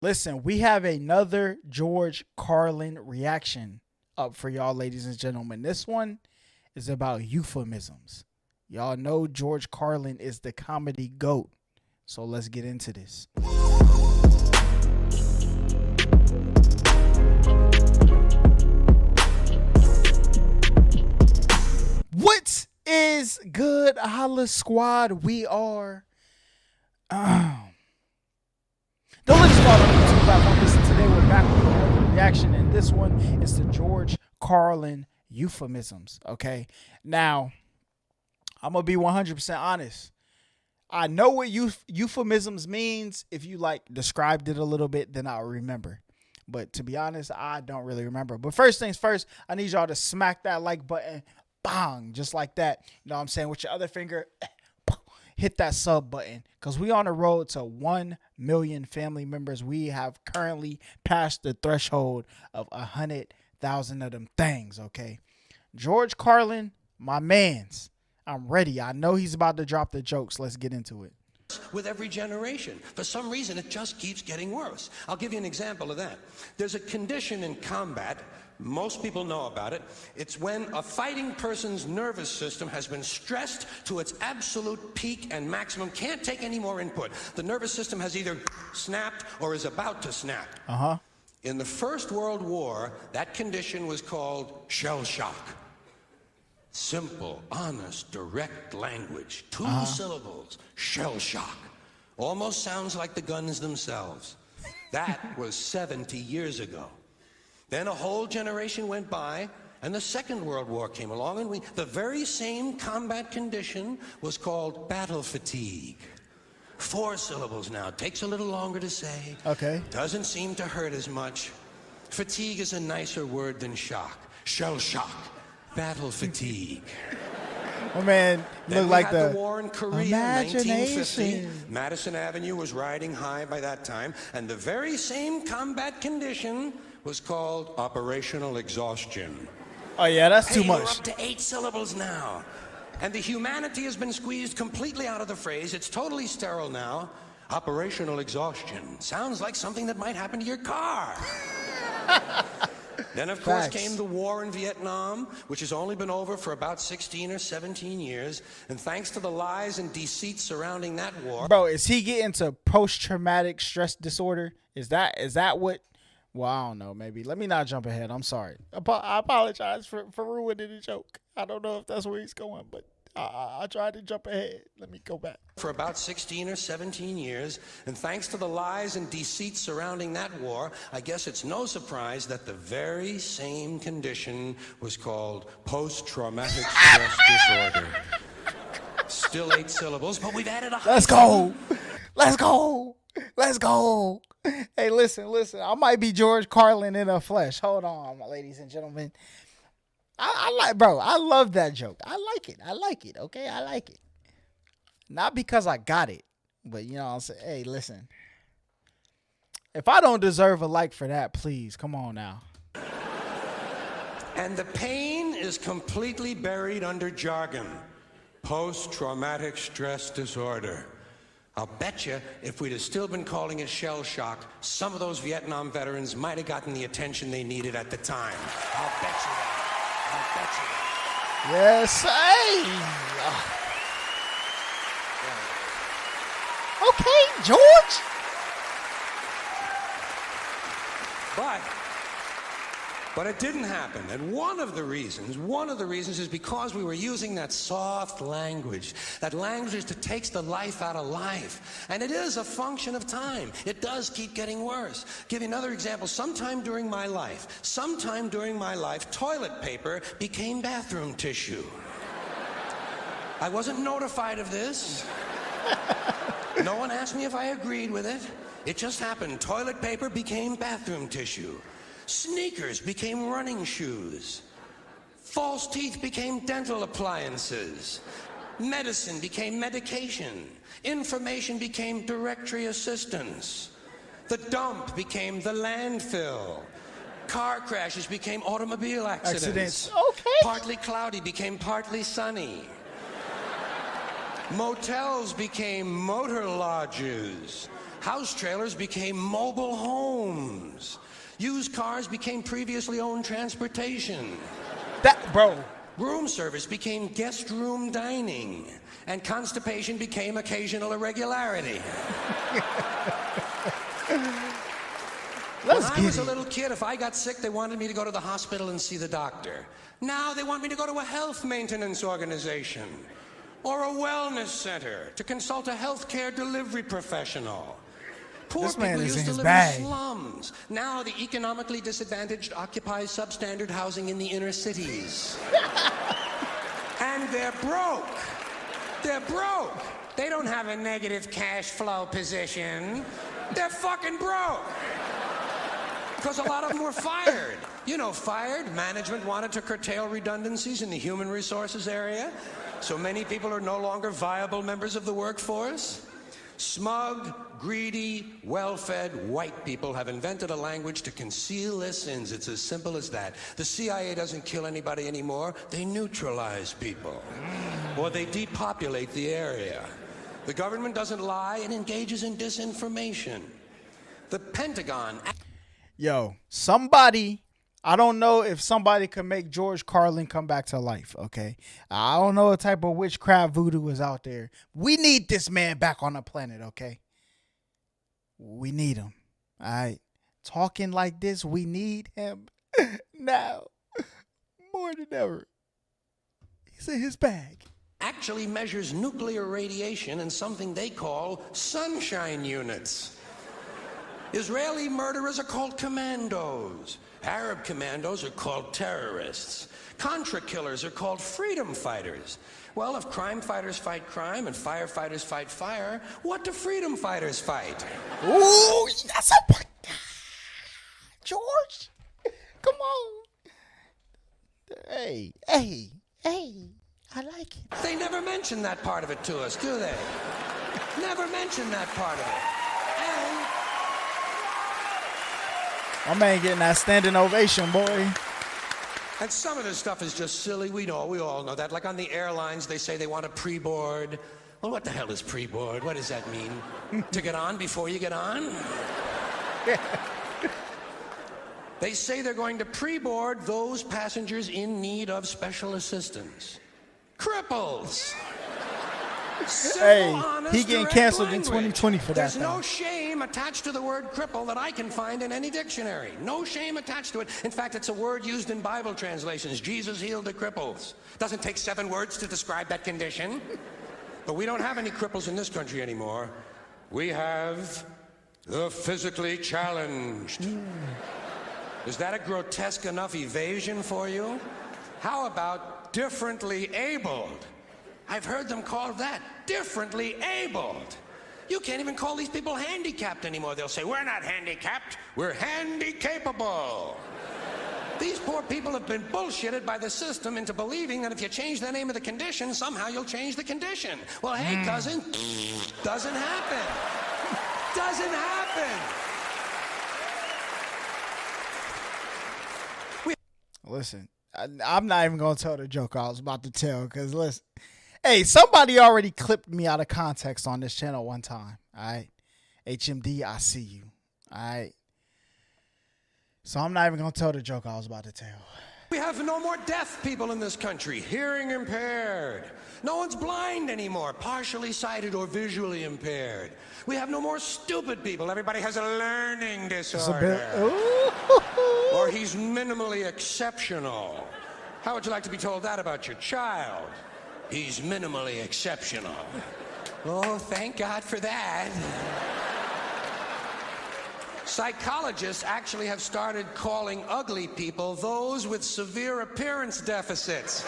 Listen, we have another George Carlin reaction up for y'all, ladies and gentlemen. This one is about euphemisms. Y'all know George Carlin is the comedy GOAT. So let's get into this. What is good, HollaSquad? We are the latest squad on the YouTube platform. Listen, today we're back with another reaction, and this one is the George Carlin euphemisms. Okay, now I'm gonna be 100% honest. I know what euphemisms means. If you like described it a little bit, then I'll remember. But to be honest, I don't really remember. But first things first, I need y'all to smack that like button, bang, just like that. You know what I'm saying? With your other finger, hit that sub button, because we on the road to 1 million family members. We have currently passed the threshold of 100,000 of them things. Okay, George Carlin, my mans, I'm ready. I know he's about to drop the jokes. Let's get into it. With every generation. For some reason, it just keeps getting worse. I'll give you an example of that. There's a condition in combat. Most people know about it. It's when a fighting person's nervous system has been stressed to its absolute peak and maximum, can't take any more input. The nervous system has either snapped or is about to snap. In the First World War, that condition was called shell shock. Simple, honest, direct language. 2 syllables. Shell shock. Almost sounds like the guns themselves. That was 70 years ago. Then a whole generation went by, and the Second World War came along, and the very same combat condition was called battle fatigue. 4 syllables now. Takes a little longer to say. Okay. Doesn't seem to hurt as much. Fatigue is a nicer word than shock. Shell shock. Battle fatigue. Oh man, look like the war in Korea, 1950. Madison Avenue was riding high by that time, and the very same combat condition was called operational exhaustion. Oh yeah, that's too We're much. up to 8 syllables now, and the humanity has been squeezed completely out of the phrase. It's totally sterile now. Operational exhaustion sounds like something that might happen to your car. Then, of course, came the war in Vietnam, which has only been over for about 16 or 17 years. And thanks to the lies and deceit surrounding that war... Bro, is he getting to post-traumatic stress disorder? Is that what... Well, I don't know, maybe. Let me not jump ahead. I'm sorry. I apologize for ruining the joke. I don't know if that's where he's going, but I tried to jump ahead. Let me go back. For about 16 or 17 years, and thanks to the lies and deceit surrounding that war, I guess it's no surprise that the very same condition was called post-traumatic stress disorder. Still 8 syllables, but we've added a... Let's go. Let's go. Let's go. Hey, listen. I might be George Carlin in the flesh. Hold on, ladies and gentlemen. I love that joke. I like it. Okay, I like it. Not because I got it, but you know what I'm saying. Hey, listen. If I don't deserve a like for that, please come on now. And the pain is completely buried under jargon. Post-traumatic stress disorder. I'll bet you if we'd have still been calling it shell shock, some of those Vietnam veterans might have gotten the attention they needed at the time. I'll bet you that. Yes, hey. Okay, George. But it didn't happen. And one of the reasons is because we were using that soft language, that language that takes the life out of life. And it is a function of time. It does keep getting worse. Give you another example. Sometime during my life, toilet paper became bathroom tissue. I wasn't notified of this. No one asked me if I agreed with it. It just happened. Toilet paper became bathroom tissue. Sneakers became running shoes. False teeth became dental appliances. Medicine became medication. Information became directory assistance. The dump became the landfill. Car crashes became automobile accidents. Okay. Partly cloudy became partly sunny. Motels became motor lodges. House trailers became mobile homes. Used cars became previously owned transportation. Bro. Room service became guest room dining. And constipation became occasional irregularity. When I was a little kid, if I got sick, they wanted me to go to the hospital and see the doctor. Now they want me to go to a health maintenance organization or a wellness center to consult a healthcare delivery professional. Poor This man people is used in to his live bag. in slums. Now the economically disadvantaged occupy substandard housing in the inner cities. And they're broke. They're broke. They don't have a negative cash flow position. They're fucking broke. Because a lot of them were fired. You know, fired. Management wanted to curtail redundancies in the human resources area. So many people are no longer viable members of the workforce. Smug, greedy, well-fed white people have invented a language to conceal their sins. It's as simple as that. The CIA doesn't kill anybody anymore. They neutralize people. Or they depopulate the area. The government doesn't lie and engages in disinformation. The Pentagon... Yo, somebody, I don't know if somebody could make George Carlin come back to life, okay? I don't know what type of witchcraft voodoo is out there. We need this man back on the planet, okay? We need him, all right? Talking like this, we need him now more than ever. He's in his bag. Actually measures nuclear radiation in something they call sunshine units. Israeli murderers are called commandos. Arab commandos are called terrorists. Contra killers are called freedom fighters. Well, if crime fighters fight crime and firefighters fight fire, what do freedom fighters fight? Ooh, that's a... George, come on. Hey, I like it. They never mention that part of it to us, do they? Never mention that part of it. My man getting that standing ovation, boy. And some of this stuff is just silly. We all know that. Like on the airlines, they say they want a pre-board. Well, what the hell is pre-board? What does that mean? To get on before you get on? They say they're going to pre-board those passengers in need of special assistance. Cripples! Simple, Hey, honest, he getting direct canceled in language. 2020 for that. There's no thing. shame attached to the word cripple that I can find in any dictionary. No shame attached to it. In fact, it's a word used in Bible translations. Jesus healed the cripples. Doesn't take 7 words to describe that condition. But we don't have any cripples in this country anymore. We have the physically challenged. Is that a grotesque enough evasion for you? How about differently abled? I've heard them called that, differently abled. You can't even call these people handicapped anymore. They'll say, we're not handicapped, we're handy-capable. These poor people have been bullshitted by the system into believing that if you change the name of the condition, somehow you'll change the condition. Well, hey, cousin, doesn't happen. Doesn't happen. Listen, I'm not even going to tell the joke I was about to tell because, listen, hey, somebody already clipped me out of context on this channel one time, all right? HMD, I see you, all right? So I'm not even going to tell the joke I was about to tell. We have no more deaf people in this country, hearing impaired. No one's blind anymore, partially sighted or visually impaired. We have no more stupid people. Everybody has a learning disorder. Or he's minimally exceptional. How would you like to be told that about your child? He's minimally exceptional. Oh, thank God for that. Psychologists actually have started calling ugly people those with severe appearance deficits.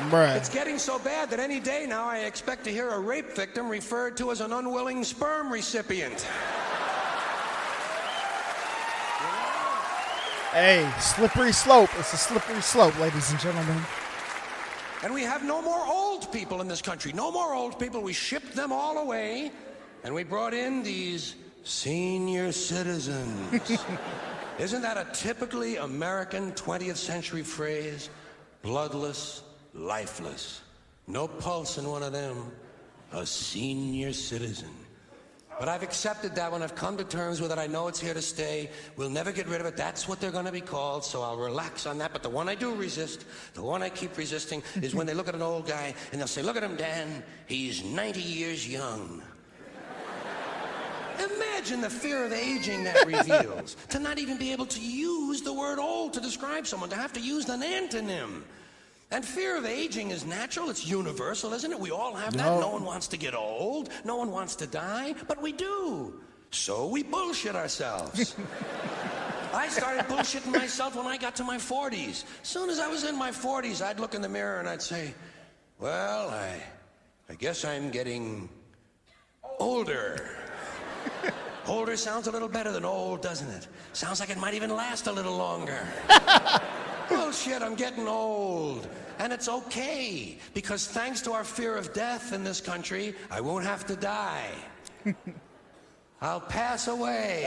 Bruh. It's getting so bad that any day now I expect to hear a rape victim referred to as an unwilling sperm recipient. Hey, slippery slope. It's a slippery slope, ladies and gentlemen. And we have no more old people in this country. No more old people. We shipped them all away, and we brought in these senior citizens. Isn't that a typically American 20th century phrase? Bloodless, lifeless. No pulse in one of them. A senior citizen. But I've accepted that one. I've come to terms with it. I know it's here to stay. We'll never get rid of it. That's what they're going to be called, so I'll relax on that. But the one I do resist, the one I keep resisting, is when they look at an old guy and they'll say, look at him, Dan. He's 90 years young. Imagine the fear of aging that reveals. To not even be able to use the word old to describe someone, to have to use an antonym. And fear of aging is natural, it's universal, isn't it? We all have that. No one wants to get old, no one wants to die, but we do. So we bullshit ourselves. I started bullshitting myself when I got to my 40s. As soon as I was in my 40s, I'd look in the mirror and I'd say, well, I guess I'm getting older. Older sounds a little better than old, doesn't it? Sounds like it might even last a little longer. Bullshit, I'm getting old. And it's okay, because thanks to our fear of death in this country, I won't have to die. I'll pass away.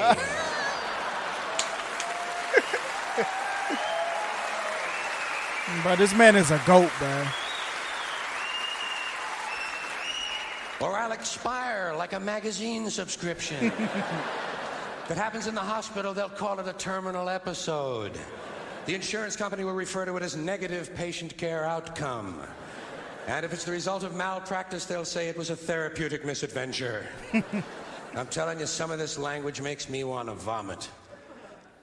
Bro, this man is a goat, bro. Or I'll expire like a magazine subscription. If it happens in the hospital, they'll call it a terminal episode. The insurance company will refer to it as negative patient care outcome. And if it's the result of malpractice, they'll say it was a therapeutic misadventure. I'm telling you, some of this language makes me want to vomit.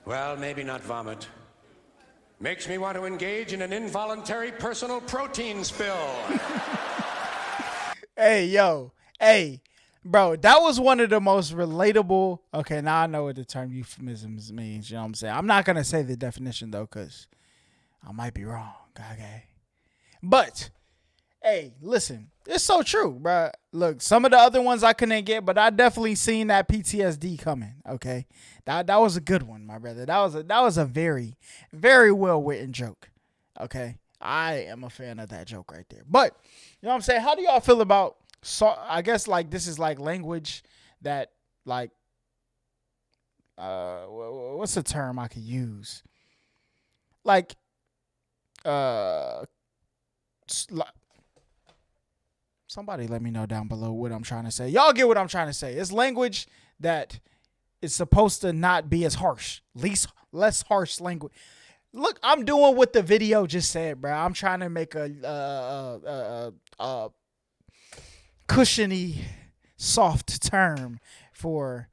Well, maybe not vomit. Makes me want to engage in an involuntary personal protein spill. Hey, yo. Hey, bro, that was one of the most relatable. Okay, now I know what the term euphemisms means. You know what I'm saying? I'm not going to say the definition, though, because I might be wrong. Okay. But, hey, listen, it's so true, bro. Look, some of the other ones I couldn't get, but I definitely seen that PTSD coming. Okay. That was a good one, my brother. That was a very, very well-written joke. Okay. I am a fan of that joke right there. But, you know what I'm saying? How do y'all feel about, so I guess like this is like language that like, what's the term I could use? Like, somebody let me know down below what I'm trying to say. Y'all get what I'm trying to say. It's language that is supposed to not be as harsh, less harsh language. Look, I'm doing what the video just said, bro. I'm trying to make a cushiony, soft term for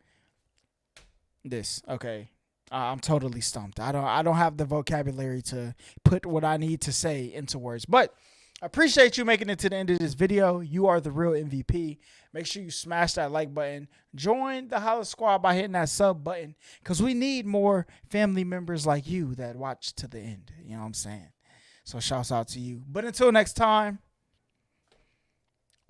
this. Okay, I'm totally stumped. I don't have the vocabulary to put what I need to say into words. But I appreciate you making it to the end of this video. You are the real MVP. Make sure you smash that like button. Join the HollaSquad by hitting that sub button, because we need more family members like you that watch to the end. You know what I'm saying? So shouts out to you. But until next time,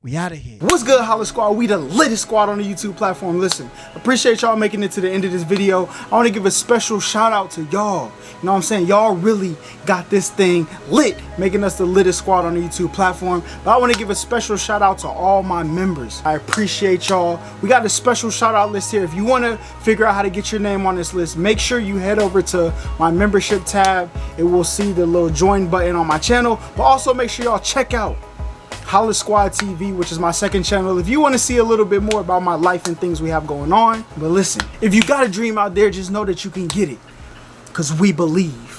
we out of here. What's good, HollaSquad? We the littest squad on the YouTube platform. Listen, appreciate y'all making it to the end of this video. I want to give a special shout out to y'all. You know what I'm saying? Y'all really got this thing lit, making us the littest squad on the YouTube platform. But I want to give a special shout out to all my members. I appreciate y'all. We got a special shout out list here. If you want to figure out how to get your name on this list, make sure you head over to my membership tab. It will see the little join button on my channel. But also make sure y'all check out HollaSquad TV, which is my second channel, if you want to see a little bit more about my life and things we have going on. But listen, if you got a dream out there, just know that you can get it, because we believe.